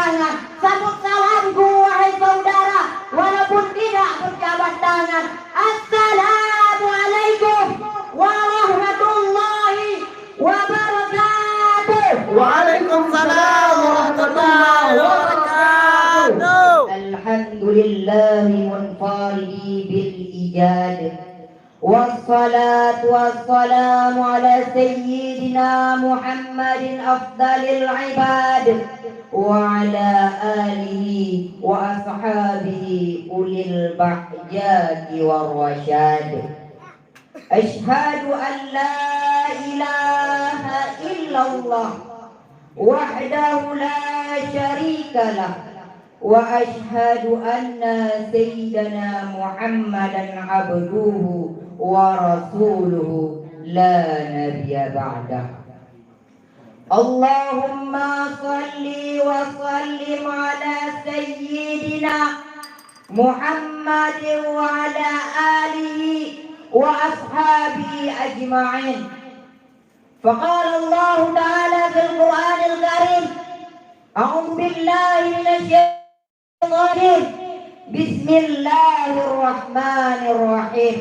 tangan. Sambut salamku wahai saudara, walaupun tidak berjabat tangan. Assalamualaikum warahmatullahi wabarakatuh. Waalaikumsalam warahmatullahi wabarakatuh. Alhamdulillahi munfaridi bil ijad. والصلاة والسلام على سيدنا محمد أفضل العباد وعلى آله وأصحابه أولي البهجات والرشاد. أشهد أن لا إله إلا الله وحده لا شريك له وأشهد أن سيدنا محمدا عبده ورسوله لا نبي بعده. اللهم صل وسلم على سيدنا محمد وعلى آله وأصحابه أجمعين. فقال الله تعالى في القرآن الكريم: أعوذ بالله من الشيطان بسم الله الرحمن الرحيم.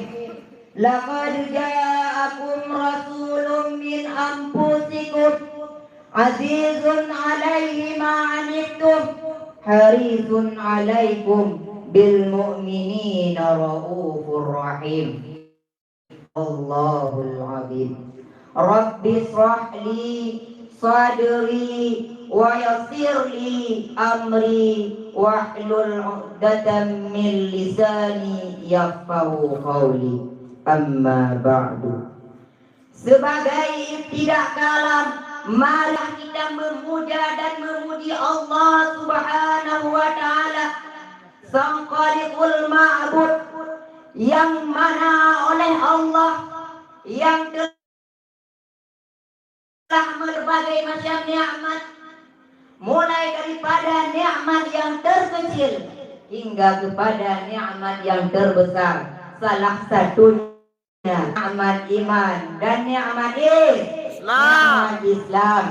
لقد جاءكم رسول من أنفسكم عزيز عليه ما عنتم حريص عليكم بالمؤمنين رؤوف رحيم. الله العظيم. رب اشرح لي صدري ويسر لي أمري واحلل عقدة من لساني يفقهوا قولي. Amma ba'du. Sebagai ibtidak kalam, mari kita memuja dan memuji Allah Subhanahu wa taala, Sang Khaliqul Ma'bud, yang mana oleh Allah yang telah berbagai macam nikmat, mulai daripada nikmat yang terkecil hingga kepada nikmat yang terbesar. Salah satunya nikmat iman dan nikmat Islam.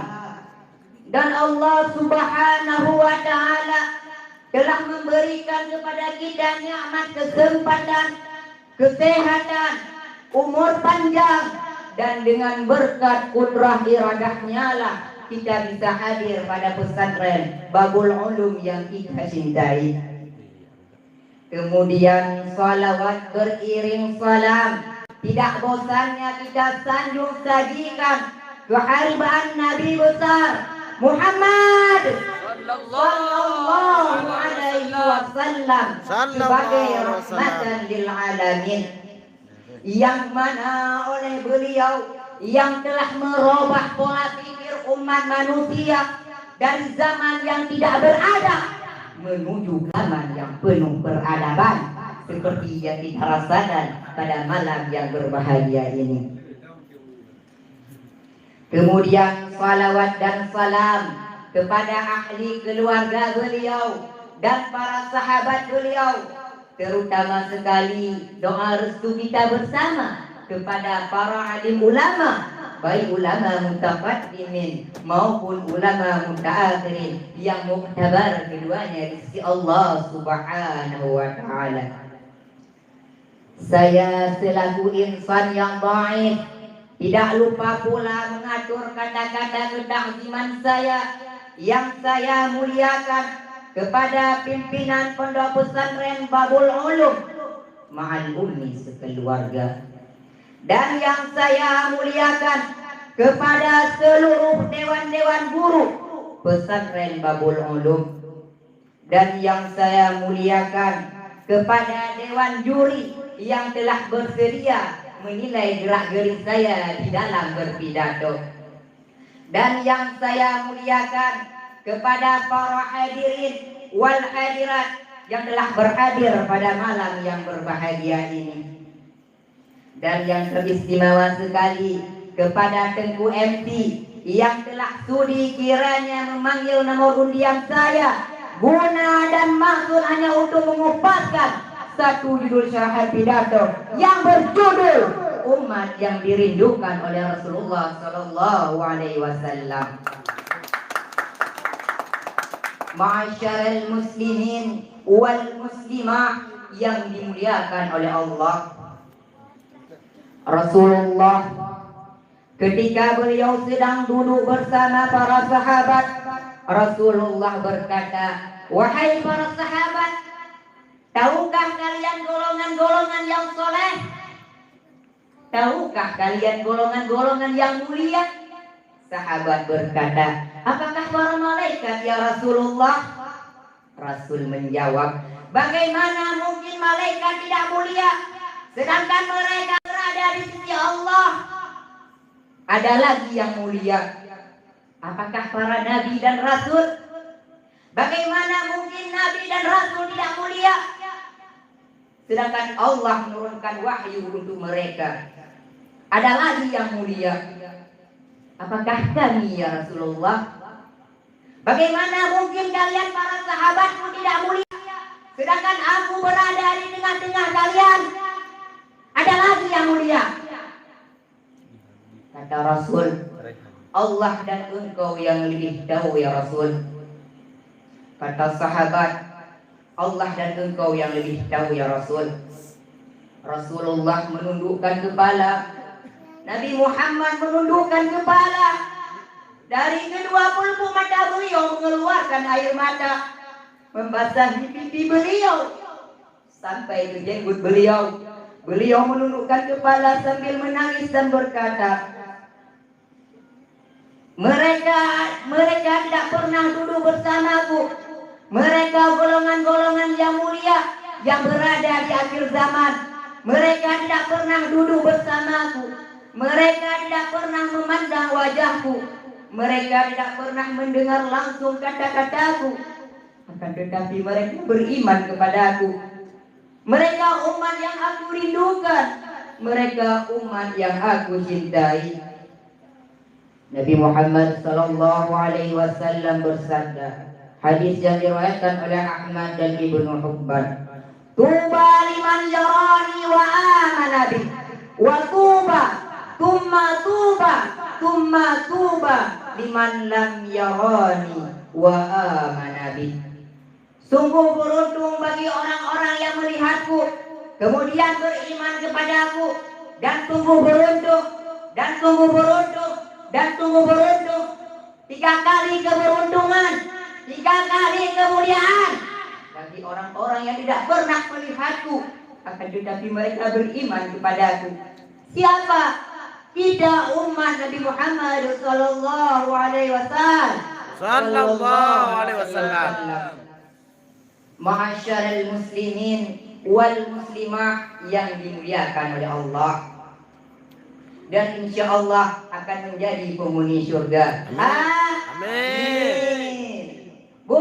Dan Allah Subhanahu wa taala telah memberikan kepada kita nikmat kesempatan, kesehatan, umur panjang, dan dengan berkat kudrah iradahnya lah kita bisa hadir pada pesantren Babul Ulum yang kita cintai. Kemudian salawat beriring salam, tidak bosannya kita sanjung sajikan keharibaan Nabi besar Muhammad sallallahu alaihi wasallam sebagai rahmatan lil alamin, yang mana oleh beliau yang telah merubah pola pikir umat manusia dari zaman yang tidak beradab menuju zaman yang penuh peradaban, seperti yang kita rasakan pada malam yang berbahagia ini. Kemudian salawat dan salam kepada ahli keluarga beliau dan para sahabat beliau, terutama sekali doa restu kita bersama kepada para alim ulama, baik ulama mutaqaddimin maupun ulama mutaakhirin yang muktabar keduanya di sisi Allah Subhanahu wa taala. Saya selaku insan yang baik tidak lupa pula mengatur kata-kata ketakziman saya yang saya muliakan kepada pimpinan Pondok Pesantren Babul Ulum ma'al ummi sekeluarga, dan yang saya muliakan kepada seluruh dewan-dewan guru Pesantren Babul Ulum, dan yang saya muliakan kepada dewan juri yang telah bersedia menilai gerak-gerik saya di dalam berpidato, dan yang saya muliakan kepada para hadirin wal hadirat yang telah berhadir pada malam yang berbahagia ini, dan yang teristimewa sekali kepada Tengku MC yang telah sudi kiranya memanggil nomor undian saya guna dan maksud hanya untuk mengupaskan satu judul syarah pidato yang berjudul umat yang dirindukan oleh Rasulullah Sallallahu Alaihi Wasallam. Ma'asyiral muslimin wal muslimah yang dimuliakan oleh Allah. Rasulullah ketika beliau sedang duduk bersama para sahabat, Rasulullah berkata, "Wahai para sahabat, tahukah kalian golongan-golongan yang soleh? Tahukah kalian golongan-golongan yang mulia?" Sahabat berkata, "Apakah para malaikat ya Rasulullah?" Rasul menjawab, "Bagaimana mungkin malaikat tidak mulia, sedangkan mereka berada di sisi Allah?" Ada lagi yang mulia. Apakah para nabi dan rasul? Bagaimana mungkin nabi dan rasul tidak mulia, sedangkan Allah menurunkan wahyu untuk mereka? Ada lagi yang mulia. Apakah kami ya Rasulullah? Bagaimana mungkin kalian para sahabatku tidak mulia, sedangkan aku berada di tengah-tengah kalian? Ada lagi yang mulia. Kata Rasul, "Allah dan engkau yang lebih tahu ya Rasul." Kata sahabat, "Allah dan engkau yang lebih tahu ya Rasul." Rasulullah menundukkan kepala, Nabi Muhammad menundukkan kepala. Dari kedua pulpu mata beliau mengeluarkan air mata, membasahi pipi beliau sampai ke jenggot beliau. Beliau menundukkan kepala sambil menangis dan berkata, Mereka tidak pernah duduk bersamaku. Mereka golongan-golongan yang mulia yang berada di akhir zaman. Mereka tidak pernah duduk bersamaku. Mereka tidak pernah memandang wajahku. Mereka tidak pernah mendengar langsung kata-kataku. Akan tetapi mereka beriman kepadaku. Mereka umat yang aku rindukan. Mereka umat yang aku cintai. Nabi Muhammad sallallahu alaihi wasallam bersabda, hadis yang diriwayatkan oleh Ahmad dan Ibnu Hibban, "Tuba liman yarani wa amana bi, wa tuba thumma tuba liman lam yarani wa amana bi." Sungguh beruntung bagi orang-orang yang melihatku kemudian beriman kepadaku, dan sungguh beruntung, dan sungguh beruntung, dan sungguh beruntung. 3 kali keberuntungan, 3 kali kemuliaan bagi orang-orang yang tidak pernah melihatku, akan tetapi mereka beriman kepadaku. Siapa? Kita umat Nabi Muhammad sallallahu alaihi wasallam. Ma'asyiral muslimin wal muslimah yang dimuliakan oleh Allah, dan insya Allah akan menjadi penghuni surga. Amin. Bu,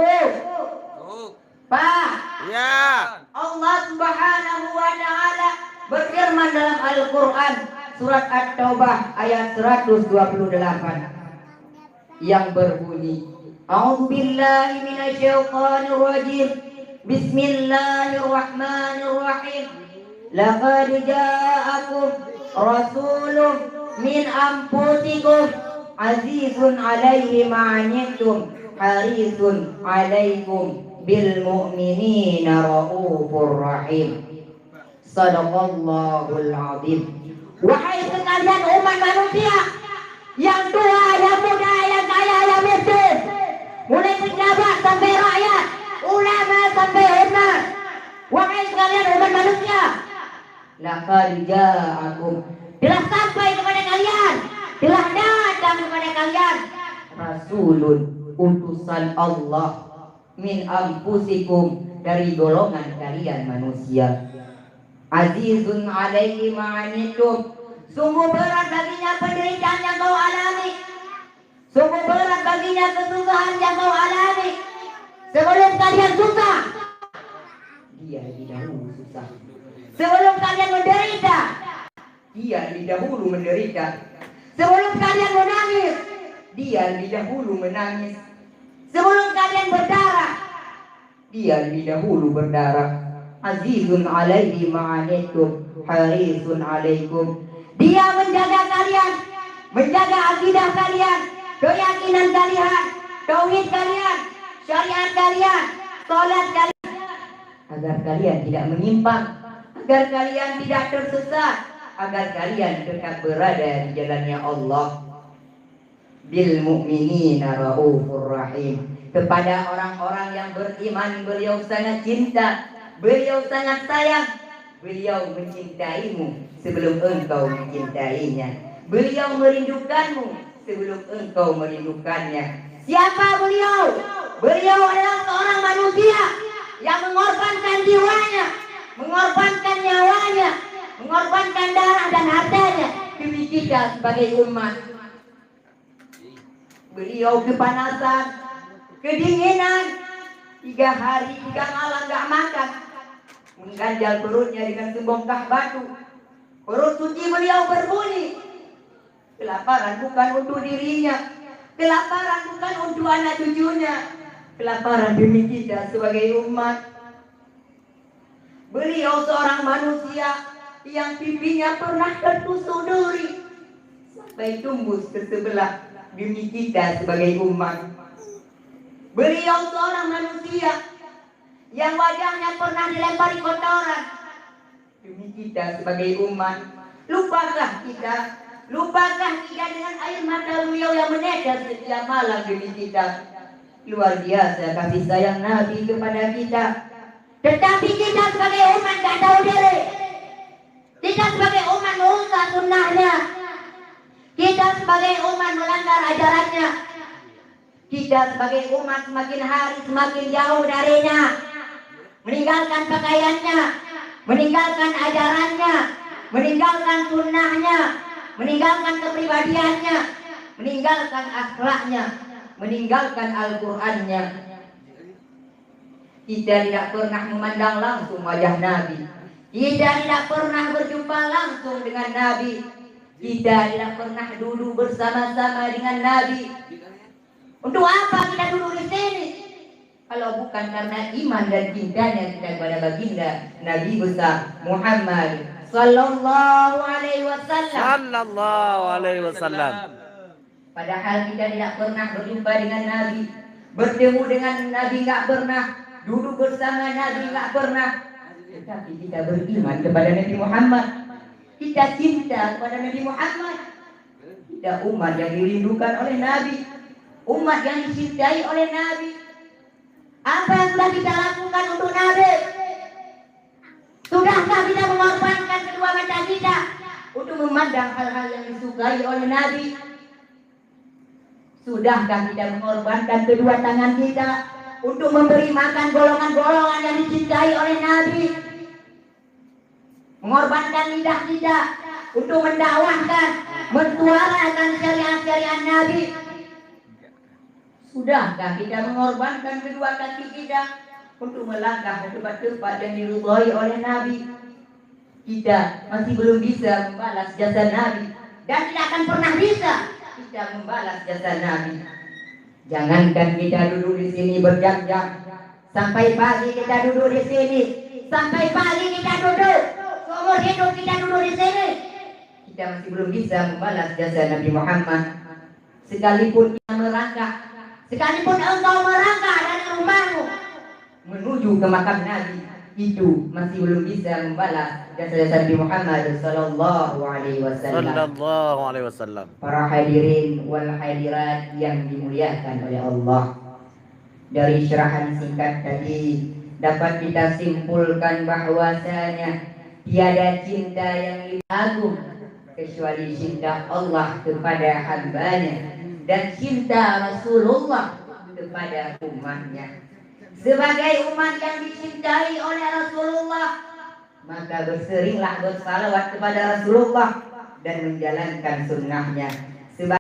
Pak, Ya. Allah Subhanahu wa taala berfirman dalam Al-Qur'an surat At-Taubah ayat 128 yang berbunyi, A'udzubillahi minasyaitonir rajim. Bismillahirrahmanirrahim. Laqad ja'akum rasulun min anfusikum azizun 'alaihi ma'anittum harisun 'alaikum bil mu'minina raufur rahim. Shadaqallahul azim. Wahai sekalian umat manusia, yang tua, yang muda, yang kaya, yang miskin, mulai pejabat sampai rakyat, ulama sampai umat, wahai sekalian umat manusia, laqad ja'akum, telah sampai kepada kalian, telah datang kepada kalian rasulun, utusan Allah, min anfusikum, dari golongan kalian manusia, azizun 'alaihi ma'anittum, sungguh berat baginya penderitaan yang kau alami, sungguh berat baginya kesusahan yang kau alami. Sebelum kalian susah, dia lebih dahulu susah. Sebelum kalian menderita, dia lebih dahulu menderita. Sebelum kalian menangis, dia lebih dahulu menangis. Sebelum kalian berdarah, dia lebih dahulu berdarah. Azizun 'alaihi ma'anittum harisun 'alaikum. Dia menjaga kalian, menjaga akidah kalian, keyakinan kalian, tauhid kalian, syariat kalian, salat kalian, agar kalian tidak menyimpang, agar kalian tidak tersesat, agar kalian tetap berada di jalannya Allah. Bil mu'minina raufur rahim. Kepada orang-orang yang beriman beliau sangat cinta, beliau sangat sayang. Beliau mencintaimu sebelum engkau mencintainya. Beliau merindukanmu sebelum engkau merindukannya. Siapa beliau? Beliau adalah seorang manusia yang mengorbankan jiwanya, mengorbankan nyawanya, mengorbankan darah dan hartanya demi kita sebagai umat. Beliau kepanasan, kedinginan, 3 hari 3 malam gak makan, mengganjal perutnya dengan sebongkah batu. Perut suci beliau berbunyi. Kelaparan bukan untuk dirinya, kelaparan bukan untuk anak cucunya, kelaparan demi kita sebagai umat. Beliau seorang manusia yang pipinya pernah tertusuk duri sampai tembus ke sebelah demi kita sebagai umat. Beliau seorang manusia yang wajahnya pernah dilempari kotoran demi kita sebagai umat. Lupakah kita dengan air mata beliau yang menetes setiap malam demi kita. Luar biasa kasih sayang Nabi kepada kita. Tetapi kita sebagai umat gak tahu diri. Kita sebagai umat merusak sunnahnya. Kita sebagai umat melanggar ajarannya. Kita sebagai umat semakin hari semakin jauh darinya. Meninggalkan pakaiannya, meninggalkan ajarannya, meninggalkan sunnahnya, meninggalkan kepribadiannya, meninggalkan akhlaknya, meninggalkan Al-Qur'annya. Kita tidak pernah memandang langsung wajah Nabi. Kita tidak pernah berjumpa langsung dengan Nabi. Kita tidak pernah duduk bersama-sama dengan Nabi. Untuk apa kita duduk di sini? Kalau bukan karena iman dan cintanya kita kepada baginda Nabi besar Muhammad sallallahu alaihi wasallam. Padahal kita tidak pernah berjumpa dengan Nabi, bertemu dengan Nabi nggak pernah, duduk bersama Nabi nggak pernah. Tetapi kita beriman kepada Nabi Muhammad. Kita cinta kepada Nabi Muhammad. Kita umat yang dirindukan oleh Nabi, umat yang dicintai oleh Nabi. Apa yang sudah kita lakukan untuk Nabi? Sudahkah kita mengorbankan kedua mata kita untuk memandang hal-hal yang disukai oleh Nabi? Sudahkah kita mengorbankan kedua tangan kita untuk memberi makan golongan-golongan yang dicintai oleh Nabi? Mengorbankan lidah kita untuk mendakwahkan, mensuarakan syariat-syariat Nabi. Sudahkah kita mengorbankan kedua kaki kita untuk melangkah ke tempat-tempat yang diridhai oleh Nabi? Kita masih belum bisa membalas jasa Nabi dan tidak akan pernah bisa kita membalas jasa Nabi. Jangankan kita duduk di sini berjam-jam, sampai pagi kita duduk di sini, sampai pagi kita duduk, seumur hidup kita duduk di sini, kita masih belum bisa membalas jasa Nabi Muhammad. Sekalipun kita merangkak, sekalipun engkau merangkak dari rumahmu menuju ke makam Nabi, itu masih belum bisa membalas jasa-jasa Nabi Muhammad sallallahu alaihi wasallam. Para hadirin wal hadirat yang dimuliakan oleh Allah, dari syarahan singkat tadi dapat kita simpulkan bahwasanya tiada cinta yang lebih agung kecuali cinta Allah kepada hambanya dan cinta Rasulullah kepada umatnya. Sebagai umat yang dicintai oleh Rasulullah, maka berseringlah bersalawat kepada Rasulullah dan menjalankan sunnahnya.